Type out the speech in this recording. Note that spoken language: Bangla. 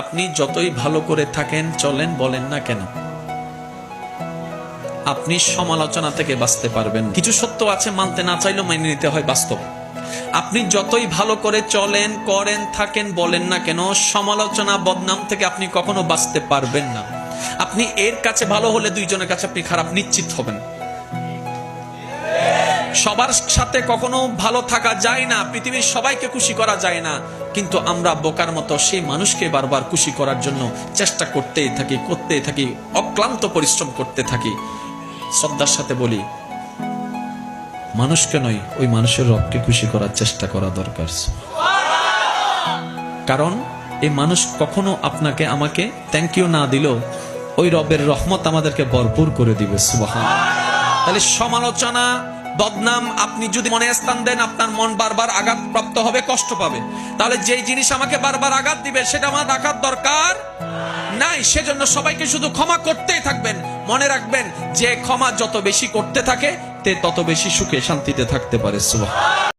আপনি যতই ভালো করে থাকেন চলেন বলেন না কেন, আপনি সমালোচনা থেকে বাঁচতে পারবেন। কিছু সত্য আছে মানতে না চাইলেও মেনে নিতে হয়, বাস্তব। আপনি যতই ভালো করে চলেন, করেন, থাকেন, বলেন না কেন, সমালোচনা, বদনাম থেকে আপনি কখনো বাঁচতে পারবেন না। আপনি এর কাছে ভালো হলে দুইজনের কাছে আপনি খারাপ নিশ্চিত হবেন। সবার সাথে কখনো ভালো থাকা যায় না, পৃথিবীর সবাইকে খুশি করা যায় না, কিন্তু আমরা বোকার মতো সেই মানুষকে বারবার খুশি করার জন্য চেষ্টা করতেই থাকি, অক্লান্ত পরিশ্রম করতে থাকি। শ্রদ্ধার সাথে বলি, মানুষকে নয়, ওই মানুষের রবকে খুশি করার চেষ্টা করা দরকার। কারণ এই মানুষ কখনো আপনাকে আমাকে থ্যাংক ইউ না দিলেও ওই রবের রহমত আমাদেরকে ভরপুর করে দিবে। সুবহানাল্লাহ। তাহলে সমালোচনা, বদনাম আপনি যদি মনে স্থান দেন, আপনার মন বারবার আঘাত প্রাপ্ত হবে, কষ্ট পাবে। তাহলে যেই জিনিস আমাকে বারবার আঘাত দিবে সেটা আমার রাখার দরকার নাই। সেজন্য সবাইকে শুধু ক্ষমা করতেই থাকবেন। মনে রাখবেন, যে ক্ষমা যত বেশি করতে থাকে তে তত বেশি সুখে শান্তিতে থাকতে পারে। সুবহানাল্লাহ।